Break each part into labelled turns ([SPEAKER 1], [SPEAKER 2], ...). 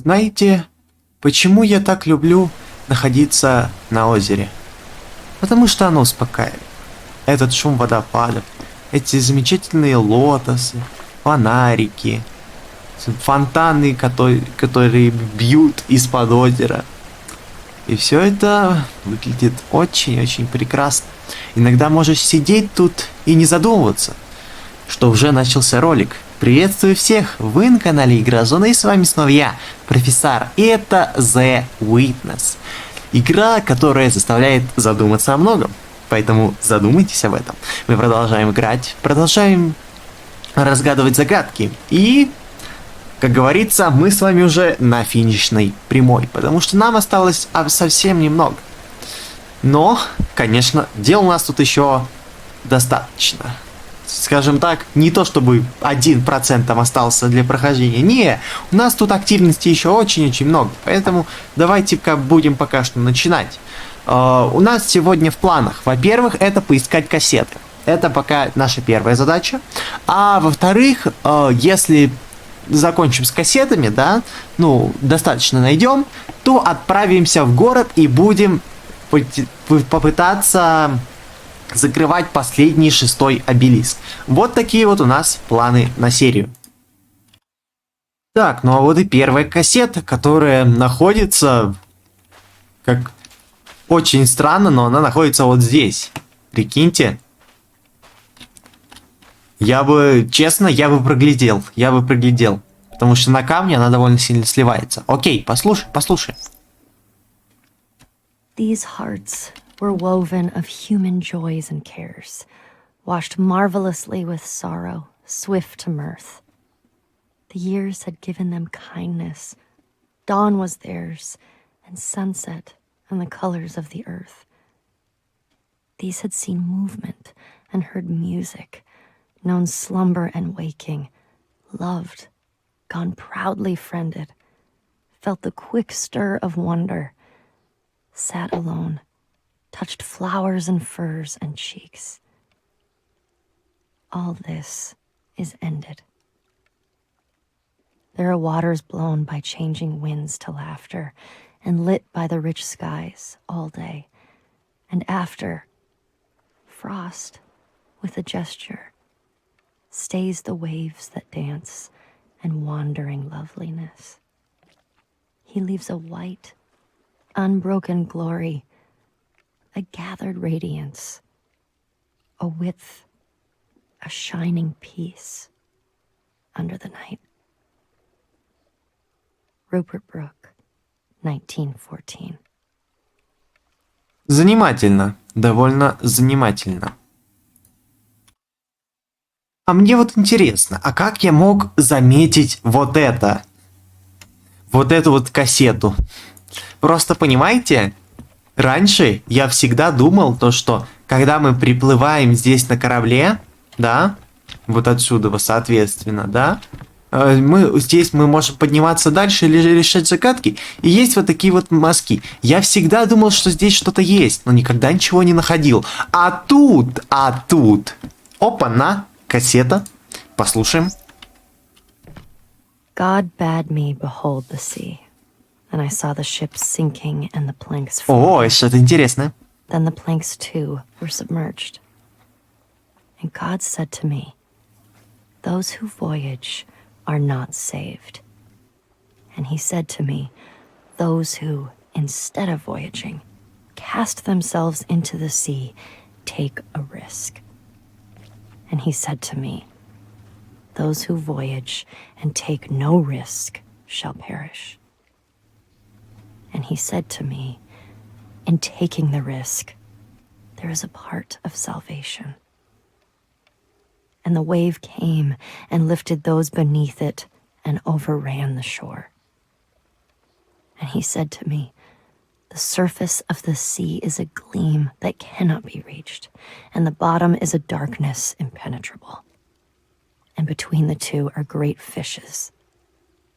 [SPEAKER 1] Знаете, почему я так люблю находиться на озере? Потому что оно успокаивает. Этот шум водопадов, эти замечательные лотосы, фонарики, фонтаны, которые бьют из-под озера. И все это выглядит очень-очень прекрасно. Иногда можешь сидеть тут и не задумываться, что уже начался ролик. Приветствую всех! Вы на канале Игро-Зона, и с вами снова я, профессор. И это The Witness. Игра, которая заставляет задуматься о многом. Поэтому задумайтесь об этом. Мы продолжаем играть, продолжаем разгадывать загадки. И, как говорится, мы с вами уже на финишной прямой. Потому что нам осталось совсем немного. Но, конечно, дел у нас тут еще достаточно. Скажем так, не то чтобы 1% там остался для прохождения. Не, у нас тут активности еще очень-очень много. Поэтому давайте будем пока что начинать. У нас сегодня в планах, во-первых, это поискать кассеты. Это пока наша первая задача. А во-вторых, если закончим с кассетами, да, достаточно найдем, то отправимся в город и будем попытаться закрывать последний 6-й обелиск. Вот такие вот у нас планы на серию. Так, ну а вот и первая кассета, которая находится, как очень странно, но она находится вот здесь. Прикиньте. Честно, я бы проглядел. Потому что на камне она довольно сильно сливается. Окей, послушай.
[SPEAKER 2] These hearts were woven of human joys and cares, washed marvelously with sorrow, swift to mirth. The years had given them kindness, dawn was theirs, and sunset, and the colors of the earth. These had seen movement and heard music, known slumber and waking, loved, gone proudly friended, felt the quick stir of wonder, sat alone, touched flowers and furs and cheeks. All this is ended. There are waters blown by changing winds to laughter, and lit by the rich skies all day, and after, frost, with a gesture, stays the waves that dance and wandering loveliness. He leaves a white, unbroken glory, a gathered radiance, a width, a shining peace under the night. Rupert Brooke, 1914.
[SPEAKER 1] Занимательно. Довольно занимательно. А мне вот интересно, а как я мог заметить вот это? Вот эту вот кассету? Просто понимаете, раньше я всегда думал то, что когда мы приплываем здесь на корабле, да, вот отсюда, соответственно, да, мы можем подниматься дальше или решать загадки, и есть вот такие вот мазки. Я всегда думал, что здесь что-то есть, но никогда ничего не находил. А тут, опа-на, кассета, послушаем.
[SPEAKER 2] God bade me behold the sea, and I saw the ship sinking and the planks falling.
[SPEAKER 1] О, что-то интересное.
[SPEAKER 2] Then the planks too were submerged. And God said to me, those who voyage are not saved. And he said to me, those who, instead of voyaging, cast themselves into the sea, take a risk. And he said to me, those who voyage and take no risk shall perish. And he said to me, in taking the risk, there is a part of salvation. And the wave came and lifted those beneath it and overran the shore. And he said to me, the surface of the sea is a gleam that cannot be reached, and the bottom is a darkness impenetrable. And between the two are great fishes,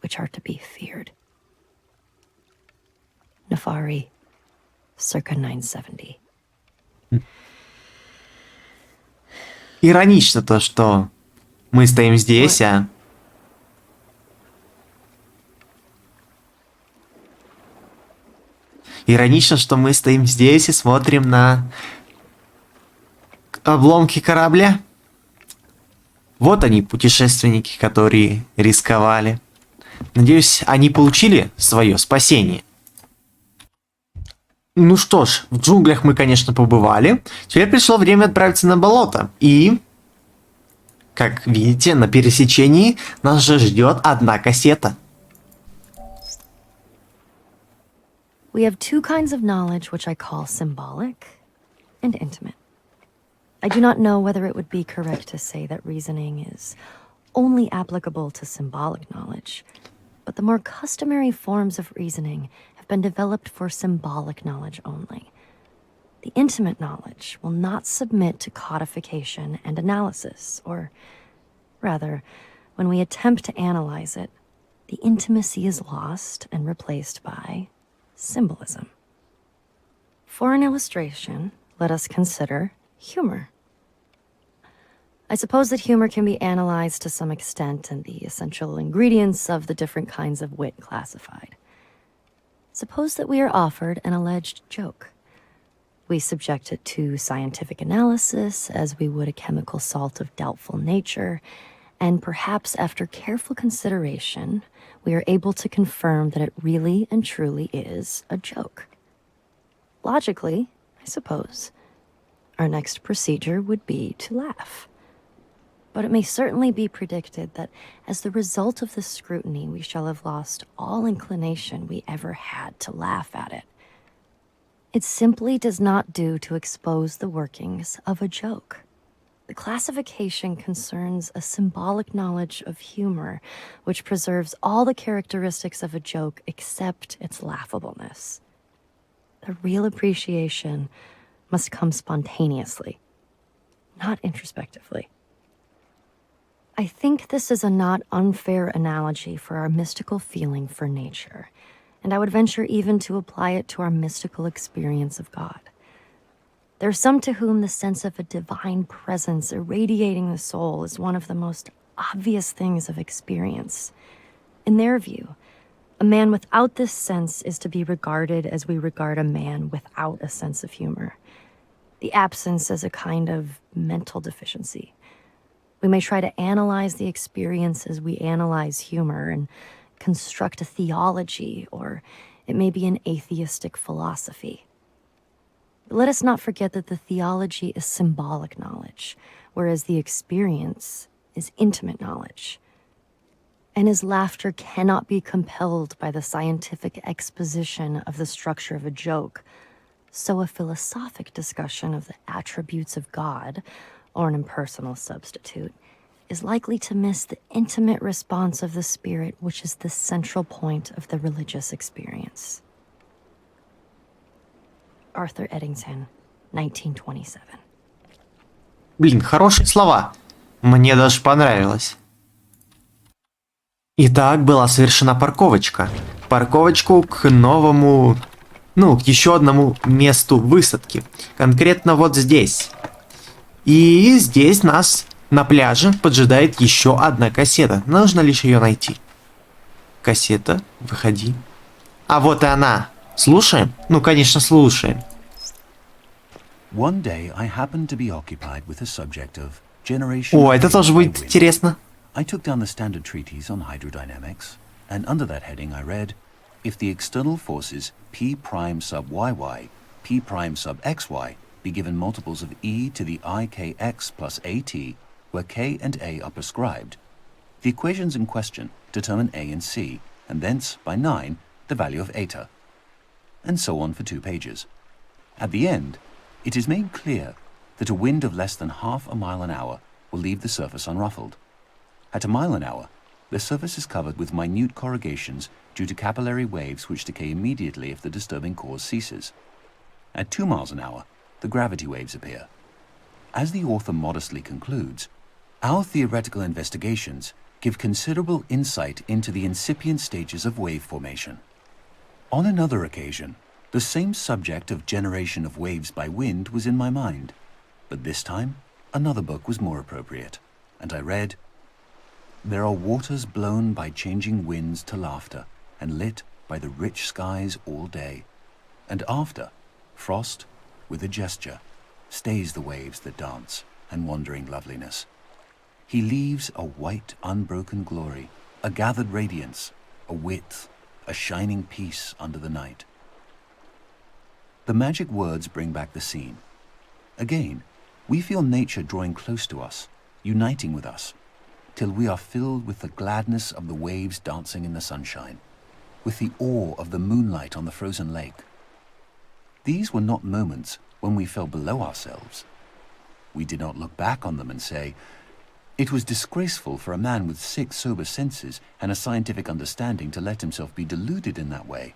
[SPEAKER 2] which are to be feared. Nefari, circa 970.
[SPEAKER 1] Иронично то, что мы стоим здесь, а Иронично, что мы стоим здесь и смотрим на обломки корабля. Вот они, путешественники, которые рисковали. Надеюсь, они получили свое спасение. Ну что ж, в джунглях мы, конечно, побывали. Теперь пришло время отправиться на болото. И, как видите, на пересечении нас же ждет одна кассета.
[SPEAKER 2] We have two kinds of knowledge which I call symbolic and intimate. I do not know whether it would be correct to say that reasoning is only applicable to symbolic knowledge, but the more customary forms of reasoning have been developed for symbolic knowledge only. The intimate knowledge will not submit to codification and analysis, or rather, when we attempt to analyze it, the intimacy is lost and replaced by symbolism. For an illustration, let us consider humor. I suppose that humor can be analyzed to some extent and the essential ingredients of the different kinds of wit classified. Suppose that we are offered an alleged joke. We subject it to scientific analysis as we would a chemical salt of doubtful nature, and perhaps after careful consideration, we are able to confirm that it really and truly is a joke. Logically, I suppose, our next procedure would be to laugh. But it may certainly be predicted that as the result of this scrutiny, we shall have lost all inclination we ever had to laugh at it. It simply does not do to expose the workings of a joke. The classification concerns a symbolic knowledge of humor, which preserves all the characteristics of a joke except its laughableness. The real appreciation must come spontaneously, not introspectively. I think this is a not unfair analogy for our mystical feeling for nature, and I would venture even to apply it to our mystical experience of God. There are some to whom the sense of a divine presence irradiating the soul is one of the most obvious things of experience. In their view, a man without this sense is to be regarded as we regard a man without a sense of humor. The absence as a kind of mental deficiency. We may try to analyze the experience as we analyze humor and construct a theology, or it may be an atheistic philosophy. But let us not forget that the theology is symbolic knowledge, whereas the experience is intimate knowledge. And as laughter cannot be compelled by the scientific exposition of the structure of a joke, so a philosophic discussion of the attributes of God, or an impersonal substitute, is likely to miss the intimate response of the spirit, which is the central point of the religious experience. Arthur Eddington, 1927.
[SPEAKER 1] Блин, хорошие слова. Мне даже понравилось. Итак, была совершена парковочка. Парковочку к новому, к еще одному месту высадки. Конкретно вот здесь. И здесь нас на пляже поджидает еще одна кассета. Нужно лишь ее найти. Кассета, выходи. А вот и она. Слушаем? Ну, конечно, слушаем.
[SPEAKER 3] One day I happened to be occupied with the subject of generation.
[SPEAKER 1] О, это тоже будет интересно.
[SPEAKER 3] I took down the standard treatise on hydrodynamics, and under that heading I read, if the external forces P prime sub yy, P prime sub xy be given multiples of e to the ikx plus at, where k and a are prescribed, the equations in question determine a and c, and thence, by 9, the value of eta. And so on for 2 pages. At the end, it is made clear that a wind of less than half a mile an hour will leave the surface unruffled. At a mile an hour, the surface is covered with minute corrugations due to capillary waves which decay immediately if the disturbing cause ceases. At 2 miles an hour, the gravity waves appear. As the author modestly concludes, our theoretical investigations give considerable insight into the incipient stages of wave formation. On another occasion, the same subject of generation of waves by wind was in my mind, but this time another book was more appropriate, and I read, "There are waters blown by changing winds to laughter, and lit by the rich skies all day. and after, frost, with a gesture, stays the waves that dance and wandering loveliness. He leaves a white, unbroken glory, a gathered radiance, a width, a shining peace under the night. The magic words bring back the scene. Again, we feel nature drawing close to us, uniting with us, till we are filled with the gladness of the waves dancing in the sunshine, with the awe of the moonlight on the frozen lake. These were not moments when we fell below ourselves. We did not look back on them and say, "It was disgraceful for a man with 6 sober senses and a scientific understanding to let himself be deluded in that way.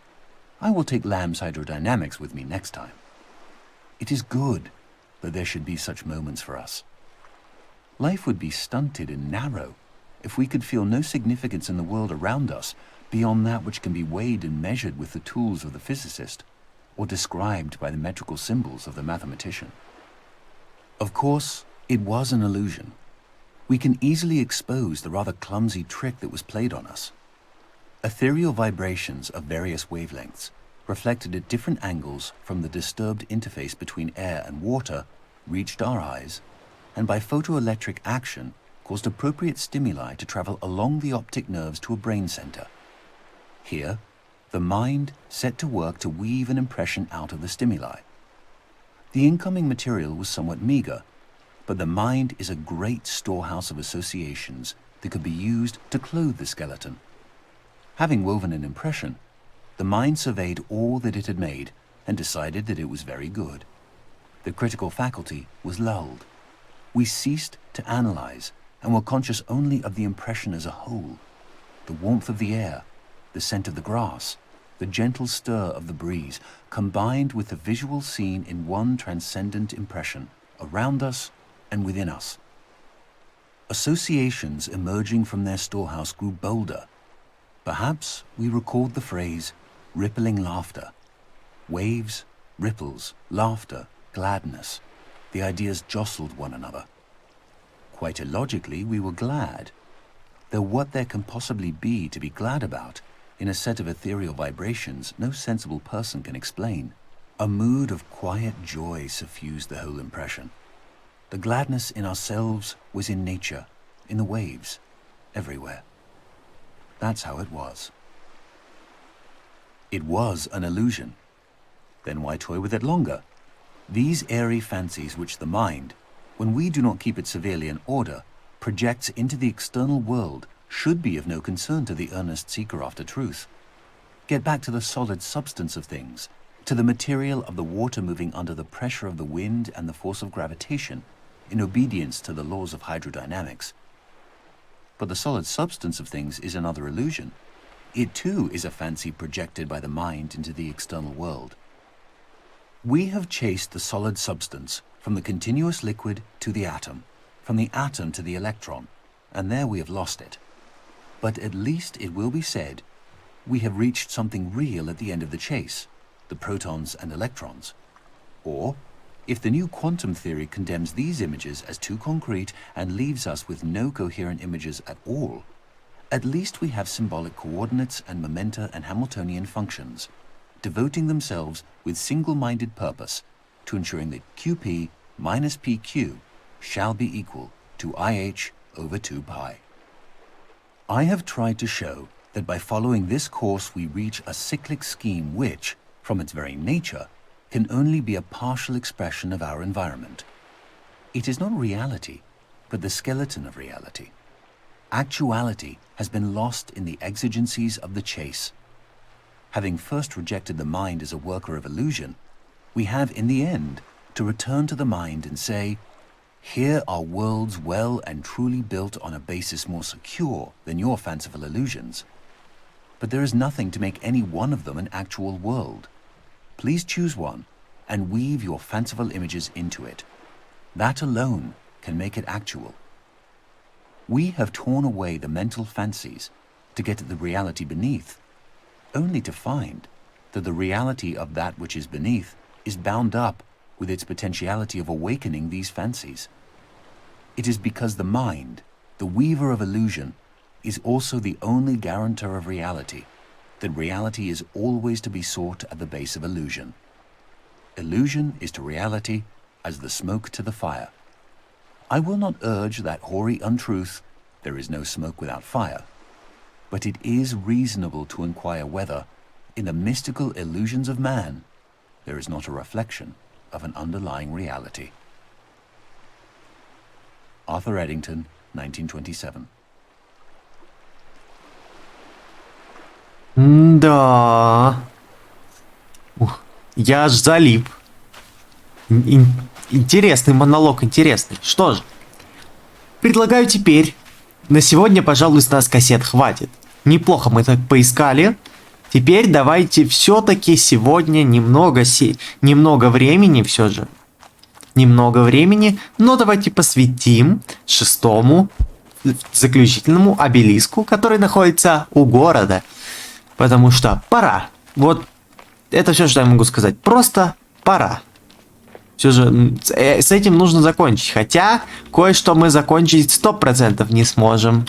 [SPEAKER 3] I will take Lamb's hydrodynamics with me next time." It is good that there should be such moments for us. Life would be stunted and narrow if we could feel no significance in the world around us beyond that which can be weighed and measured with the tools of the physicist, or described by the metrical symbols of the mathematician. Of course, it was an illusion. We can easily expose the rather clumsy trick that was played on us. Ethereal vibrations of various wavelengths, reflected at different angles from the disturbed interface between air and water, reached our eyes, and by photoelectric action caused appropriate stimuli to travel along the optic nerves to a brain center. Here, the mind set to work to weave an impression out of the stimuli. The incoming material was somewhat meager, but the mind is a great storehouse of associations that could be used to clothe the skeleton. Having woven an impression, the mind surveyed all that it had made and decided that it was very good. The critical faculty was lulled. We ceased to analyze and were conscious only of the impression as a whole, the warmth of the air, the scent of the grass, the gentle stir of the breeze, combined with the visual scene in one transcendent impression, around us and within us. Associations emerging from their storehouse grew bolder. Perhaps we recalled the phrase, rippling laughter. Waves, ripples, laughter, gladness. The ideas jostled one another. Quite illogically, we were glad, though what there can possibly be to be glad about in a set of ethereal vibrations no sensible person can explain. A mood of quiet joy suffused the whole impression. The gladness in ourselves was in nature, in the waves, everywhere. That's how it was. It was an illusion. Then why toy with it longer? These airy fancies which the mind, when we do not keep it severely in order, projects into the external world should be of no concern to the earnest seeker after truth. Get back to the solid substance of things, to the material of the water moving under the pressure of the wind and the force of gravitation, in obedience to the laws of hydrodynamics. But the solid substance of things is another illusion. It too is a fancy projected by the mind into the external world. We have chased the solid substance from the continuous liquid to the atom, from the atom to the electron, and there we have lost it. But at least it will be said, we have reached something real at the end of the chase, the protons and electrons. Or, if the new quantum theory condemns these images as too concrete and leaves us with no coherent images at all, at least we have symbolic coordinates and momenta and Hamiltonian functions, devoting themselves with single-minded purpose to ensuring that QP minus PQ shall be equal to IH over 2 pi. I have tried to show that by following this course we reach a cyclic scheme which, from its very nature, can only be a partial expression of our environment. It is not reality, but the skeleton of reality. Actuality has been lost in the exigencies of the chase. Having first rejected the mind as a worker of illusion, we have in the end to return to the mind and say, here are worlds well and truly built on a basis more secure than your fanciful illusions. But there is nothing to make any one of them an actual world. Please choose one and weave your fanciful images into it. That alone can make it actual. We have torn away the mental fancies to get at the reality beneath, only to find that the reality of that which is beneath is bound up with its potentiality of awakening these fancies. It is because the mind, the weaver of illusion, is also the only guarantor of reality, that reality is always to be sought at the base of illusion. Illusion is to reality as the smoke to the fire. I will not urge that hoary untruth, there is no smoke without fire, but it is reasonable to inquire whether, in the mystical illusions of man, there is not a reflection of an underlying reality. Arthur Eddington, 1927.
[SPEAKER 1] Да. Ух, я аж залип. Интересный монолог, интересный. Что ж, предлагаю теперь. На сегодня, пожалуй, с нас кассет хватит. Неплохо мы так поискали. Теперь давайте все-таки сегодня немного времени все же. Немного времени, но давайте посвятим шестому заключительному обелиску, который находится у города. Потому что пора. Вот это все, что я могу сказать. Просто пора. Все же с этим нужно закончить. Хотя кое-что мы закончить 100% не сможем.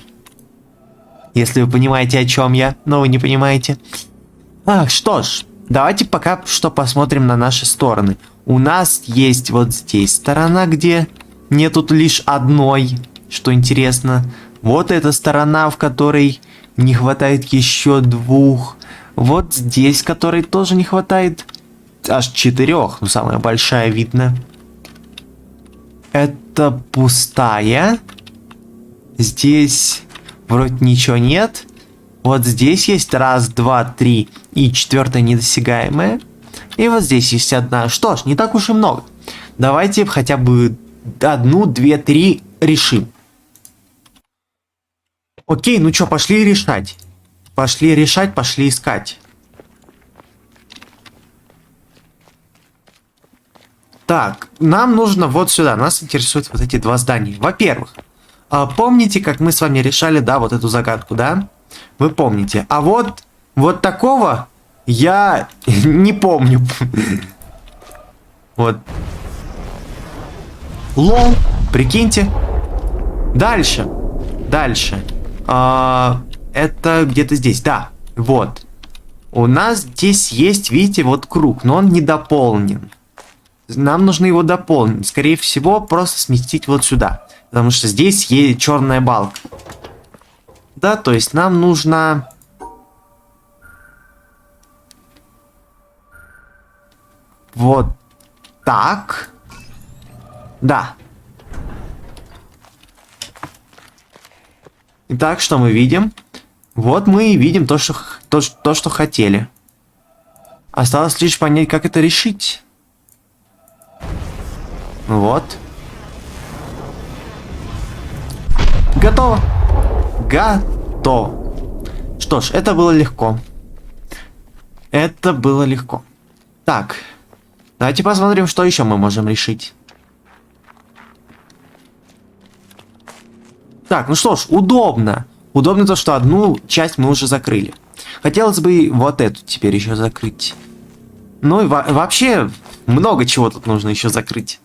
[SPEAKER 1] Если вы понимаете, о чем я, но вы не понимаете. Что ж, давайте пока что посмотрим на наши стороны. У нас есть вот здесь сторона, где нету лишь одной, что интересно. Вот эта сторона, в которой не хватает еще двух. Вот здесь, которой тоже не хватает аж 4. Ну, самая большая видно. Это пустая. Здесь вроде ничего нет. Вот здесь есть 1, 2, 3 и 4 недосягаемая. И вот здесь есть 1. Что ж, не так уж и много. Давайте хотя бы 1, 2, 3 решим. Окей, ну что, пошли решать. Пошли решать, пошли искать. Так, нам нужно вот сюда. Нас интересуют вот эти 2 здания. Во-первых, помните, как мы с вами решали, да, вот эту загадку, да? Вы помните. А вот такого я не помню. Вот. Лол, прикиньте. Дальше. Это где-то здесь, да. Вот. У нас здесь есть, видите, вот круг, но он не дополнен. Нам нужно его дополнить. Скорее всего, просто сместить вот сюда. Потому что здесь есть черная балка. Да, то есть нам нужно... Вот так. Да. Итак, что мы видим? Вот мы и видим то, что хотели. Осталось лишь понять, как это решить. Вот. Готово. Готово. Что ж, это было легко. Это было легко. Так. Давайте посмотрим, что еще мы можем решить. Так, ну что ж, удобно. Удобно то, что одну часть мы уже закрыли. Хотелось бы вот эту теперь еще закрыть. Ну и вообще много чего тут нужно еще закрыть.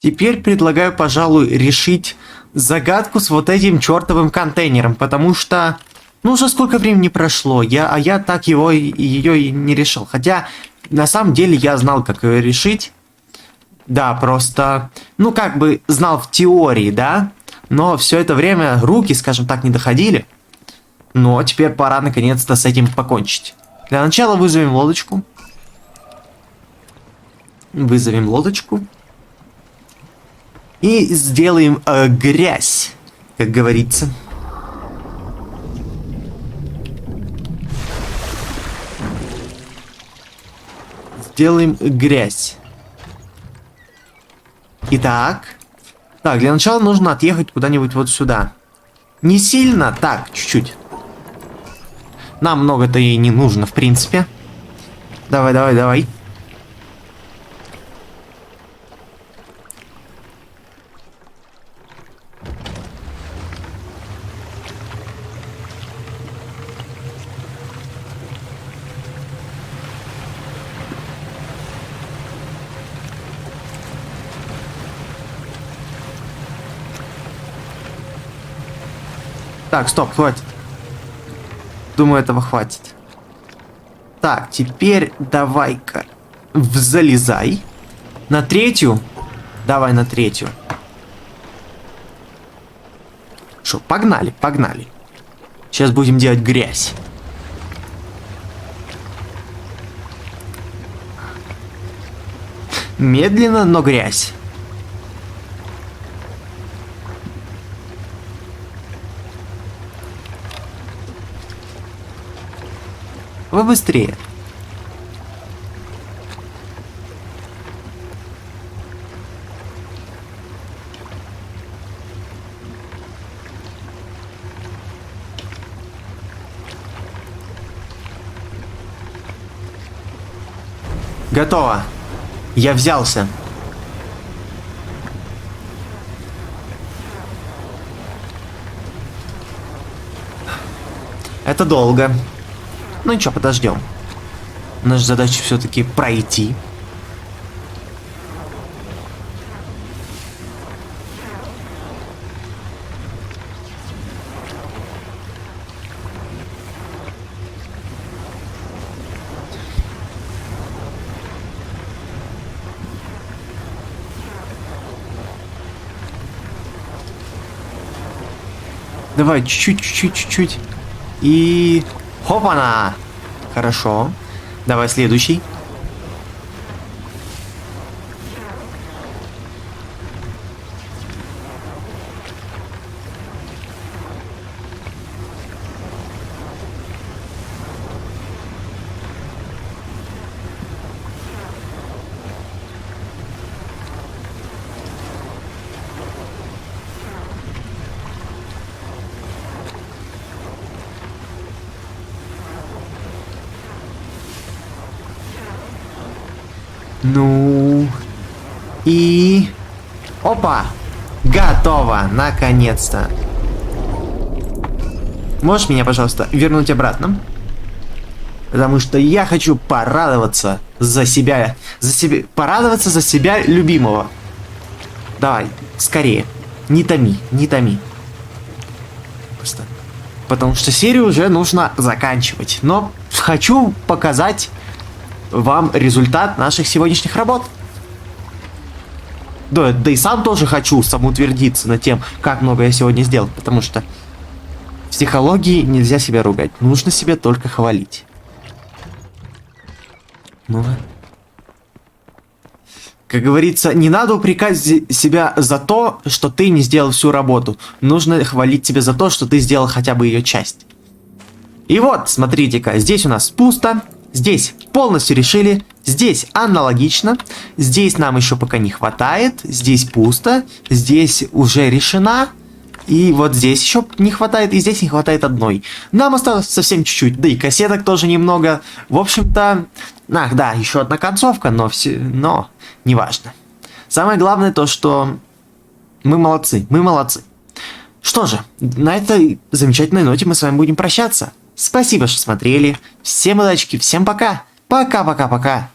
[SPEAKER 1] Теперь предлагаю, пожалуй, решить загадку с вот этим чертовым контейнером, потому что, ну, уже сколько времени прошло, я так ее и не решил. Хотя, на самом деле, я знал, как ее решить. Да, просто, ну, как бы знал в теории, да, но все это время руки, скажем так, не доходили. Но теперь пора наконец-то с этим покончить. Для начала вызовем лодочку. Вызовем лодочку. И сделаем грязь, как говорится. Сделаем грязь. Итак. Так, для начала нужно отъехать куда-нибудь вот сюда. Не сильно, так, чуть-чуть. Нам много-то и не нужно, в принципе. Давай. Так, стоп, хватит. Думаю, этого хватит. Так, теперь давай-ка залезай. На третью. Давай на третью. Шо, погнали, погнали. Сейчас будем делать грязь. Медленно, но грязь. Вы быстрее. Готово. Я взялся. Это долго. Ну ничего, подождем. Наша задача все-таки пройти. Давай, чуть-чуть. И... Хопана! Хорошо. Давай следующий. Ну... И... Опа! Готово! Наконец-то! Можешь меня, пожалуйста, вернуть обратно? Потому что я хочу порадоваться за себя. Порадоваться за себя любимого. Давай, скорее. Не томи, не томи. Просто. Потому что серию уже нужно заканчивать. Но хочу показать вам результат наших сегодняшних работ. Да и сам тоже хочу самоутвердиться над тем, как много я сегодня сделал. Потому что в психологии нельзя себя ругать. Нужно себя только хвалить. Ну, как говорится, не надо упрекать себя за то, что ты не сделал всю работу. Нужно хвалить себя за то, что ты сделал хотя бы ее часть. И вот, смотрите-ка, здесь у нас пусто. Здесь полностью решили. Здесь аналогично. Здесь нам еще пока не хватает. Здесь пусто. Здесь уже решена. И вот здесь еще не хватает. И здесь не хватает одной. Нам осталось совсем чуть-чуть. Да и кассеток тоже немного. В общем-то... Ах, да, еще одна концовка, но неважно. Самое главное то, что мы молодцы. Мы молодцы. Что же, на этой замечательной ноте мы с вами будем прощаться. Спасибо, что смотрели. Всем удачи, всем пока. Пока-пока-пока.